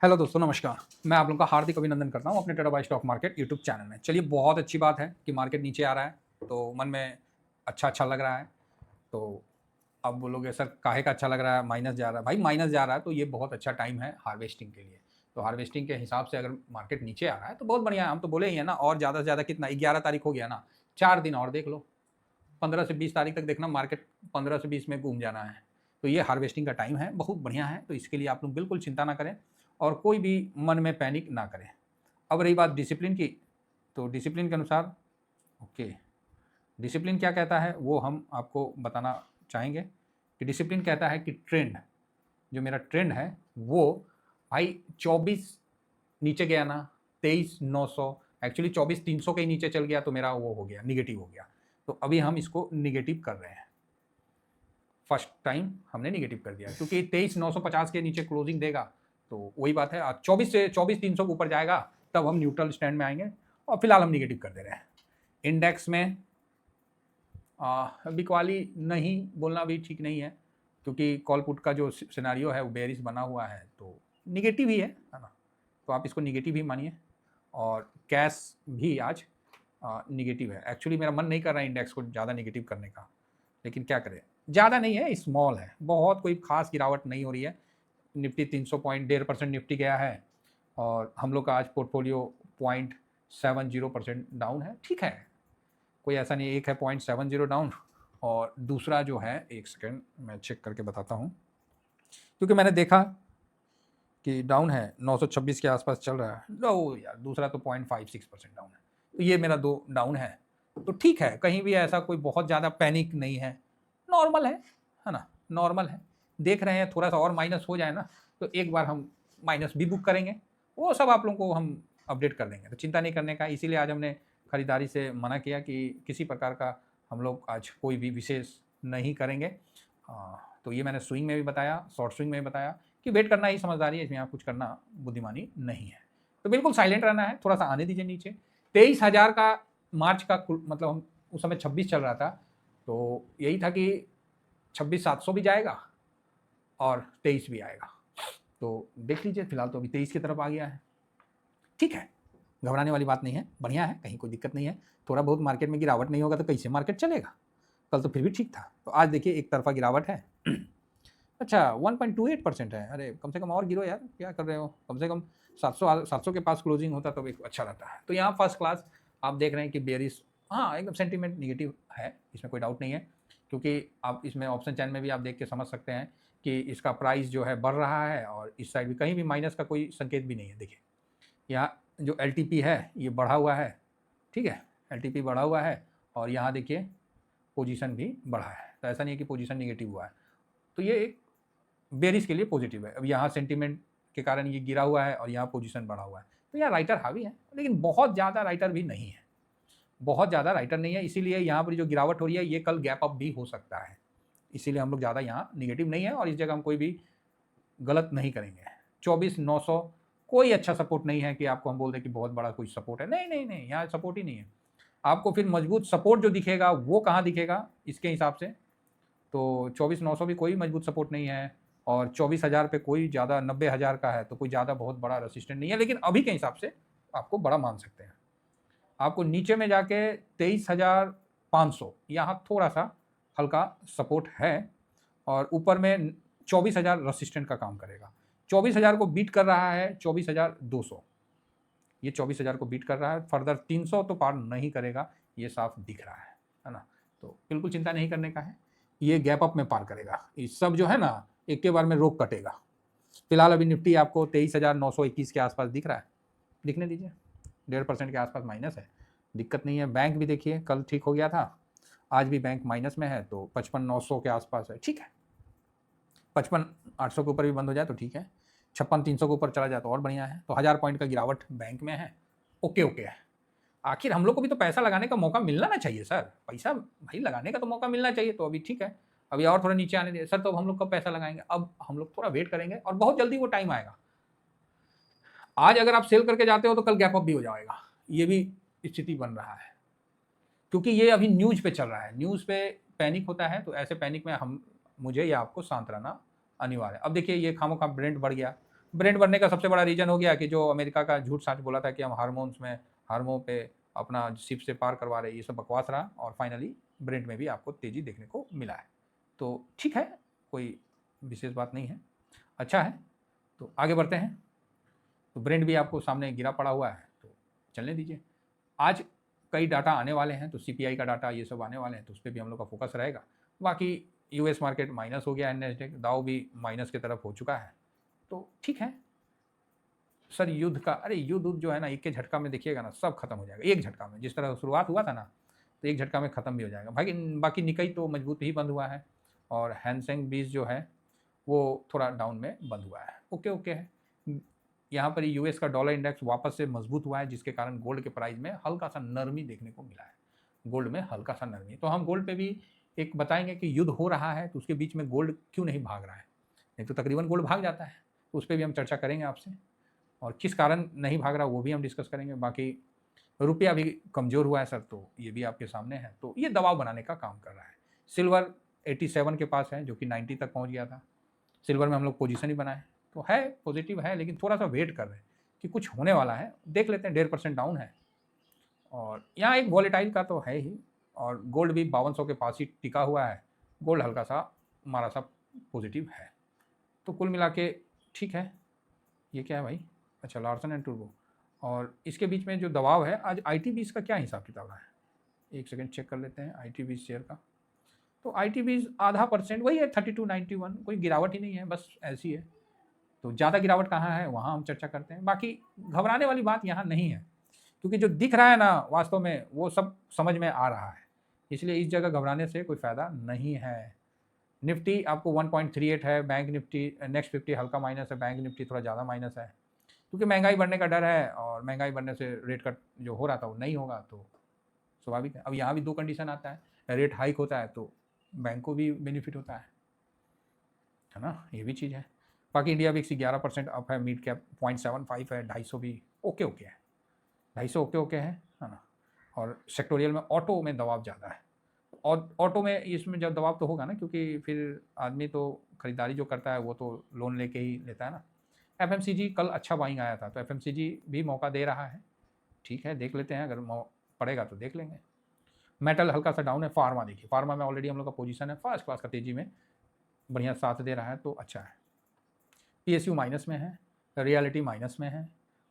Hello दोस्तों, नमस्कार। मैं आप लोगों का हार्दिक अभिनंदन करता हूँ अपने टेराबाई स्टॉक मार्केट यूट्यूब चैनल में। चलिए, बहुत अच्छी बात है कि मार्केट नीचे आ रहा है, तो मन में अच्छा लग रहा है। तो अब बोलोगे सर काहे का अच्छा लग रहा है, माइनस जा रहा है। भाई माइनस जा रहा है तो ये बहुत अच्छा टाइम है हार्वेस्टिंग के लिए। तो हार्वेस्टिंग के हिसाब से अगर मार्केट नीचे आ रहा है तो बहुत बढ़िया है। हम तो बोले ही है ना, और ज़्यादा से ज़्यादा कितना, 11 तारीख हो गया ना, 4 दिन और देख लो। 15 से 20 तारीख तक देखना, मार्केट 15 से 20 में घूम जाना है। तो ये हार्वेस्टिंग का टाइम है, बहुत बढ़िया है। तो इसके लिए आप लोग बिल्कुल चिंता ना करें और कोई भी मन में पैनिक ना करें। अब रही बात डिसिप्लिन की, तो डिसिप्लिन के अनुसार ओके, डिसिप्लिन क्या कहता है वो हम आपको बताना चाहेंगे कि डिसिप्लिन कहता है कि ट्रेंड, जो मेरा ट्रेंड है वो भाई 24 नीचे गया ना, 23,900, एक्चुअली 24,300 के ही नीचे चल गया तो मेरा वो हो गया, निगेटिव हो गया। तो अभी हम इसको निगेटिव कर रहे हैं। फर्स्ट टाइम हमने निगेटिव कर दिया क्योंकि 23,950 के नीचे क्लोजिंग देगा तो वही बात है। आज 24,300 के ऊपर जाएगा तब हम न्यूट्रल स्टैंड में आएंगे, और फिलहाल हम निगेटिव कर दे रहे हैं। इंडेक्स में बिकवाली नहीं बोलना भी ठीक नहीं है, क्योंकि कॉल पुट का जो सिनारियो है वो बेरिश बना हुआ है, तो निगेटिव ही है ना। तो आप इसको निगेटिव ही मानिए। और कैश भी आज निगेटिव है। एक्चुअली मेरा मन नहीं कर रहा है इंडेक्स को ज़्यादा निगेटिव करने का, लेकिन क्या करें, ज़्यादा नहीं है, स्मॉल है, बहुत कोई खास गिरावट नहीं हो रही है। निफ्टी 300 पॉइंट 1.5% निफ्टी गया है, और हम लोग का आज पोर्टफोलियो 0.70% डाउन है। ठीक है, कोई ऐसा नहीं, एक है 0.70 डाउन और दूसरा जो है, एक सेकेंड मैं चेक करके बताता हूँ, क्योंकि मैंने देखा कि डाउन है 926 के आसपास चल रहा है। लो यार, दूसरा तो 0.56% डाउन है। तो ये मेरा दो डाउन है, तो ठीक है, कहीं भी ऐसा कोई बहुत ज़्यादा पैनिक नहीं है, नॉर्मल है ना, नॉर्मल है। देख रहे हैं थोड़ा सा और माइनस हो जाए ना तो एक बार हम माइनस भी बुक करेंगे, वो सब आप लोगों को हम अपडेट कर देंगे, तो चिंता नहीं करने का। इसीलिए आज हमने खरीदारी से मना किया कि किसी प्रकार का हम लोग आज कोई भी विशेष नहीं करेंगे। तो ये मैंने स्विंग में भी बताया, शॉर्ट स्विंग में भी बताया कि वेट करना ही समझदारी है, इसमें आप कुछ करना बुद्धिमानी नहीं है। तो बिल्कुल साइलेंट रहना है, थोड़ा सा आने दीजिए नीचे। 23,000 का मार्च का मतलब हम उस समय 26 चल रहा था, तो यही था कि 26,700 भी जाएगा और 23 भी आएगा। तो देख लीजिए, फिलहाल तो अभी 23 की तरफ आ गया है। ठीक है, घबराने वाली बात नहीं है, बढ़िया है, कहीं कोई दिक्कत नहीं है। थोड़ा बहुत मार्केट में गिरावट नहीं होगा तो कैसे मार्केट चलेगा। कल तो फिर भी ठीक था, तो आज देखिए एक तरफा गिरावट है। अच्छा, 1.28% है। अरे कम से कम और गिरो यार, क्या कर रहे हो। कम से कम 700 के पास क्लोजिंग होता तो एक अच्छा रहता है। तो यहाँ फर्स्ट क्लास आप देख रहे हैं कि बेरिश, हाँ एकदम सेंटीमेंट निगेटिव है, इसमें कोई डाउट नहीं है। क्योंकि आप इसमें ऑप्शन चैन में भी आप देख के समझ सकते हैं कि इसका प्राइस जो है बढ़ रहा है, और इस साइड भी कहीं भी माइनस का कोई संकेत भी नहीं है। देखिए यहाँ जो एल है ये बढ़ा हुआ है, ठीक है, एल बढ़ा हुआ है, और यहाँ देखिए पोजीशन भी बढ़ा है। तो ऐसा नहीं है कि पोजीशन निगेटिव हुआ है, तो ये एक बेरिश के लिए पॉजिटिव है। अब यहाँ सेंटीमेंट के कारण ये गिरा हुआ है और यहाँ पोजीशन बढ़ा हुआ है, तो यहाँ राइटर हावी है, लेकिन बहुत ज़्यादा राइटर भी नहीं है, बहुत ज़्यादा राइटर नहीं है। इसीलिए यहाँ पर जो गिरावट हो रही है ये कल गैप अप भी हो सकता है, इसीलिए हम लोग ज़्यादा यहाँ निगेटिव नहीं है, और इस जगह हम कोई भी गलत नहीं करेंगे। 24,900 कोई अच्छा सपोर्ट नहीं है कि आपको हम बोल दें कि बहुत बड़ा कोई सपोर्ट है, नहीं नहीं नहीं, यहाँ सपोर्ट ही नहीं है। आपको फिर मजबूत सपोर्ट जो दिखेगा वो कहाँ दिखेगा इसके हिसाब से, तो 24,900 भी कोई मजबूत सपोर्ट नहीं है, और 24,000 पे कोई ज़्यादा, 90,000 का है तो कोई ज़्यादा बहुत बड़ा रेसिस्टेंट नहीं है, लेकिन अभी के हिसाब से आपको बड़ा मान सकते हैं। आपको नीचे में जाके 23,500 यहाँ थोड़ा सा हल्का सपोर्ट है, और ऊपर में 24,000 रेसिस्टेंट का काम करेगा। 24,000 को बीट कर रहा है 24,200, ये 24,000 को बीट कर रहा है, फर्दर 300 तो पार नहीं करेगा, ये साफ दिख रहा है ना। तो बिल्कुल चिंता नहीं करने का है, ये गैप अप में पार करेगा। इस सब जो है ना, एक के बार में रोक कटेगा। फिलहाल अभी निफ्टी आपको 23,921 के आसपास दिख रहा है, दिखने दीजिए, 1.5% के आसपास माइनस है, दिक्कत नहीं है। बैंक भी देखिए कल ठीक हो गया था, आज भी बैंक माइनस में है, तो 55,900 के आसपास है, ठीक है। 55,800 के ऊपर भी बंद हो जाए तो ठीक है, 56,300 के ऊपर चला जाए तो और बढ़िया है। तो 1000 पॉइंट का गिरावट बैंक में है, ओके ओके है। आखिर हम लोग को भी तो पैसा लगाने का मौका मिलना ना चाहिए सर, पैसा भाई लगाने का तो मौका मिलना चाहिए। तो अभी ठीक है, अभी और थोड़ा नीचे आने दे सर, तो अब हम लोग कब पैसा लगाएंगे, अब हम लोग थोड़ा वेट करेंगे, और बहुत जल्दी वो टाइम आएगा। आज अगर आप सेल करके जाते हो तो कल गैप अप भी हो जाएगा, ये भी स्थिति बन रहा है, क्योंकि ये अभी न्यूज पे चल रहा है, न्यूज पे पैनिक होता है, तो ऐसे पैनिक में हम मुझे या आपको शांत रहना अनिवार्य है। अब देखिए ये खामोखा ब्रेंट बढ़ गया, ब्रेंट बढ़ने का सबसे बड़ा रीज़न हो गया कि जो अमेरिका का झूठ साच बोला था कि हम हार्मोन पे अपना शिप से पार करवा रहे हैं, ये सब बकवास रहा और फाइनली ब्रेंट में भी आपको तेज़ी देखने को मिला है। तो ठीक है, कोई विशेष बात नहीं है, अच्छा है। तो आगे बढ़ते हैं। तो ब्रेंट भी आपको सामने गिरा पड़ा हुआ है, तो चलने दीजिए। आज कई डाटा आने वाले हैं, तो सीपीआई का डाटा ये सब आने वाले हैं, तो उस पर भी हम लोग का फोकस रहेगा। बाकी यूएस मार्केट माइनस हो गया है, नेस्डेक दाव भी माइनस की तरफ हो चुका है, तो ठीक है। सर युद्ध का, अरे युद्ध जो है ना, एक के झटका में देखिएगा ना सब खत्म हो जाएगा, एक झटका में। जिस तरह शुरुआत हुआ था ना, तो एक झटका में ख़त्म भी हो जाएगा। बाकी निकई तो मजबूत ही बंद हुआ है और हैंसेंग 20 जो है वो थोड़ा डाउन में बंद हुआ है। ओके ओके है। यहाँ पर यूएस का डॉलर इंडेक्स वापस से मजबूत हुआ है, जिसके कारण गोल्ड के प्राइस में हल्का सा नरमी देखने को मिला है। गोल्ड में हल्का सा नरमी, तो हम गोल्ड पे भी एक बताएंगे कि युद्ध हो रहा है तो उसके बीच में गोल्ड क्यों नहीं भाग रहा है। नहीं तो तकरीबन गोल्ड भाग जाता है, तो उस पर भी हम चर्चा करेंगे आपसे, और किस कारण नहीं भाग रहा वो भी हम डिस्कस करेंगे। बाकी रुपया भी कमज़ोर हुआ है सर, तो ये भी आपके सामने है, तो ये दबाव बनाने का काम कर रहा है। सिल्वर 87 के पास है, जो कि 90 तक पहुंच गया था। सिल्वर में हम लोग पोजीशन ही बनाए, तो है पॉजिटिव है, लेकिन थोड़ा सा वेट कर रहे हैं कि कुछ होने वाला है, देख लेते हैं। 1.5% डाउन है और यहाँ एक वॉलेटाइल का तो है ही, और गोल्ड भी 5200 के पास ही टिका हुआ है। गोल्ड हल्का सा हमारा सा पॉजिटिव है, तो कुल मिला के ठीक है। ये क्या है भाई, अच्छा लार्सन एंड टूर्बो, और इसके बीच में जो दबाव है, आज ITBs का क्या हिसाब किताब रहा है, एक सेकंड चेक कर लेते हैं ITBs शेयर का। तो ITBs आधा परसेंट वही है, 3291, कोई गिरावट ही नहीं है, बस ऐसी है। तो ज़्यादा गिरावट कहाँ है वहाँ हम चर्चा करते हैं। बाकी घबराने वाली बात यहाँ नहीं है, क्योंकि जो दिख रहा है ना वास्तव में वो सब समझ में आ रहा है, इसलिए इस जगह घबराने से कोई फ़ायदा नहीं है। निफ्टी आपको 1.38 है, बैंक निफ्टी नेक्स्ट 50 हल्का माइनस है, बैंक निफ्टी थोड़ा ज़्यादा माइनस है, क्योंकि महंगाई बढ़ने का डर है, और महंगाई बढ़ने से रेट कट जो हो रहा था वो नहीं होगा, तो स्वाभाविक है। अब यहाँ भी दो कंडीशन आता है, रेट हाइक होता है तो बैंक को भी बेनिफिट होता है ना, ये भी चीज़ है। बाकी इंडिया विक्स 11% अप है, मिड कैप 0.75 है, 250 भी ओके ओके है, 250 ओके ओके है ना। और सेक्टोरियल में ऑटो में दबाव ज़्यादा है, और ऑटो में इसमें जब दबाव तो होगा ना, क्योंकि फिर आदमी तो खरीदारी जो करता है वो तो लोन लेके ही लेता है ना। FMCG कल अच्छा बाइंग आया था, तो FMCG भी मौका दे रहा है, ठीक है, देख लेते हैं, अगर पड़ेगा तो देख लेंगे। मेटल हल्का सा डाउन है। फार्मा देखिए, फार्मा में ऑलरेडी हम लोग का पोजीशन है, फर्स्ट क्लास का तेजी में बढ़िया साथ दे रहा है, तो अच्छा है। PSU माइनस में है, रियलिटी माइनस में है,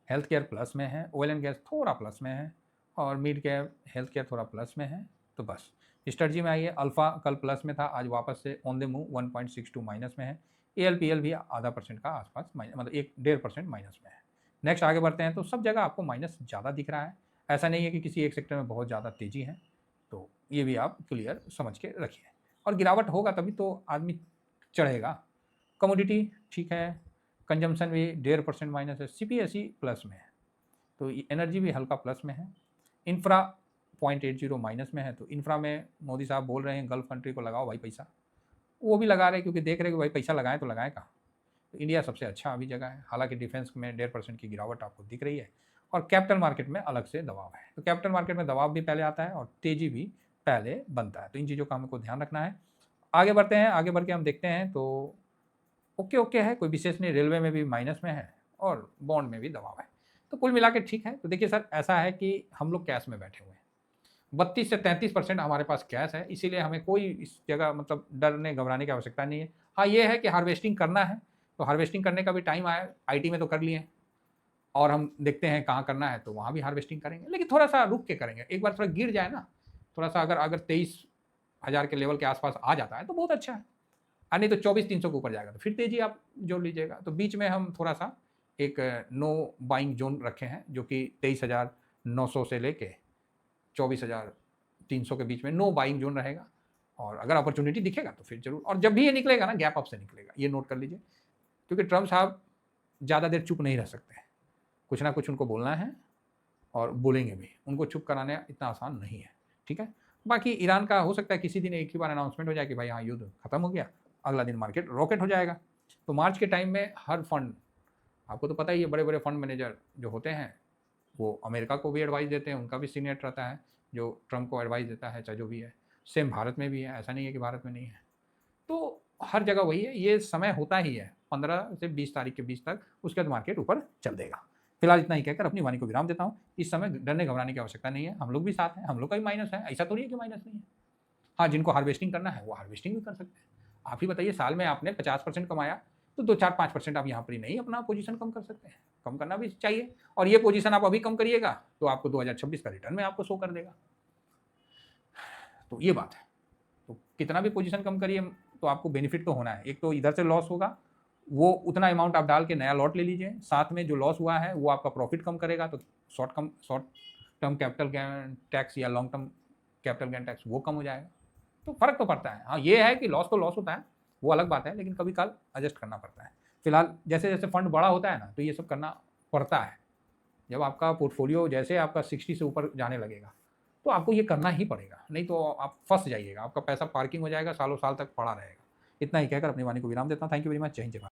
हेल्थ केयर प्लस में है, ऑयल एंड गैस थोड़ा प्लस में है, और मिड कैप हेल्थ केयर थोड़ा प्लस में है। तो बस स्ट्रेटजी में आइए, अल्फा कल प्लस में था, आज वापस से ऑन द मूव 1.62 माइनस में है। ALPL भी आधा परसेंट का आसपास मतलब 1.5% माइनस में है। नेक्स्ट आगे बढ़ते हैं, तो सब जगह आपको माइनस ज़्यादा दिख रहा है, ऐसा नहीं है कि किसी एक सेक्टर में बहुत ज़्यादा तेज़ी है, तो ये भी आप क्लियर समझ के रखिए। और गिरावट होगा तभी तो आदमी चढ़ेगा। कमोडिटी ठीक है, कंजम्पशन भी 1.5% माइनस है, CPSE प्लस में है, तो एनर्जी भी हल्का प्लस में है। इंफ्रा 0.80 माइनस में है, तो इंफ्रा में मोदी साहब बोल रहे हैं गल्फ कंट्री को लगाओ भाई पैसा, वो भी लगा रहे हैं, क्योंकि देख रहे हैं कि भाई पैसा लगाएं तो लगाएं कहाँ। तो इंडिया सबसे अच्छा अभी जगह है, हालांकि डिफेंस में 1.5% की गिरावट आपको दिख रही है, और कैपिटल मार्केट में अलग से दबाव है। तो कैपिटल मार्केट में दबाव भी पहले आता है और तेजी भी पहले बनता है, तो इन चीज़ों का हमको ध्यान रखना है। आगे बढ़ते हैं, आगे बढ़ के हम देखते हैं, तो ओके ओके है, कोई विशेष नहीं। रेलवे में भी माइनस में है और बॉन्ड में भी दबाव है, तो कुल मिला के ठीक है। तो देखिए सर, ऐसा है कि हम लोग कैश में बैठे हुए हैं, 32 से 33% हमारे पास कैश है, इसीलिए हमें कोई इस जगह मतलब डरने घबराने की आवश्यकता नहीं है। हाँ, ये है कि हार्वेस्टिंग करना है, तो हार्वेस्टिंग करने का भी टाइम आया। IT में तो कर लिए हैं, और हम देखते हैं कहाँ करना है, तो वहाँ भी हार्वेस्टिंग करेंगे, लेकिन थोड़ा सा रुक के करेंगे। एक बार थोड़ा गिर जाए ना, थोड़ा सा अगर 23,000 के लेवल के आसपास आ जाता है तो बहुत अच्छा है, और नहीं तो 24,300 के ऊपर जाएगा तो फिर तेजी आप जोड़ लीजिएगा। तो बीच में हम थोड़ा सा एक नो बाइंग जोन रखे हैं, जो कि 23,900 से लेके 24,300 के बीच में नो बाइंग जोन रहेगा, और अगर अपॉर्चुनिटी दिखेगा तो फिर जरूर। और जब भी ये निकलेगा ना, गैप अप से निकलेगा, ये नोट कर लीजिए, क्योंकि ट्रम्प साहब ज़्यादा देर चुप नहीं रह सकते हैं, कुछ ना कुछ उनको बोलना है, और बोलेंगे भी, उनको चुप कराना इतना आसान नहीं है, ठीक है। बाकी ईरान का हो सकता है किसी दिन एक ही बार अनाउंसमेंट हो जाए कि भाई हाँ युद्ध खत्म हो गया, अगला दिन मार्केट रॉकेट हो जाएगा। तो मार्च के टाइम में हर फंड, आपको तो पता ही है, बड़े बड़े फंड मैनेजर जो होते हैं वो अमेरिका को भी एडवाइस देते हैं, उनका भी सीनियर रहता है जो ट्रम्प को एडवाइस देता है, चाहे जो भी है। सेम भारत में भी है, ऐसा नहीं है कि भारत में नहीं है। तो हर जगह वही है, ये समय होता ही है, 15 से 20 तारीख के बीच तक, उसके बाद मार्केट ऊपर चल देगा। फिलहाल इतना ही कहकर अपनी वाणी को विराम देता हूँ। इस समय डरने घबराने की आवश्यकता नहीं है, हम लोग भी साथ हैं, हम लोग का भी माइनस है, ऐसा थोड़ी है कि माइनस नहीं है। हाँ, जिनको हार्वेस्टिंग करना है वो हार्वेस्टिंग भी कर सकते हैं। आप ही बताइए, साल में आपने 50% कमाया तो 2-4-5% आप यहाँ पर ही नहीं अपना पोजीशन कम कर सकते हैं, कम करना भी चाहिए। और ये पोजीशन आप अभी कम करिएगा तो आपको 2026 का रिटर्न में आपको शो कर देगा। तो ये बात है। तो कितना भी पोजीशन कम करिए तो आपको बेनिफिट तो होना है। एक तो इधर से लॉस होगा, वो उतना अमाउंट आप डाल के नया लॉट ले लीजिए, साथ में जो लॉस हुआ है वो आपका प्रॉफिट कम करेगा, तो short term capital gain tax या long term capital gain tax वो कम हो जाएगा। तो फर्क तो पड़ता है। हाँ, ये है कि लॉस तो लॉस होता है, वो अलग बात है, लेकिन कभी काल एडजस्ट करना पड़ता है। फिलहाल जैसे जैसे फंड बड़ा होता है ना, तो ये सब करना पड़ता है। जब आपका पोर्टफोलियो जैसे आपका 60 से ऊपर जाने लगेगा तो आपको ये करना ही पड़ेगा, नहीं तो आप फंस जाइएगा, आपका पैसा पार्किंग हो जाएगा, सालों साल तक पड़ा रहेगा। इतना ही कहकर अपनी वाणी को विराम देता हूँ। Thank you very much. जय हिंद, जय भारत।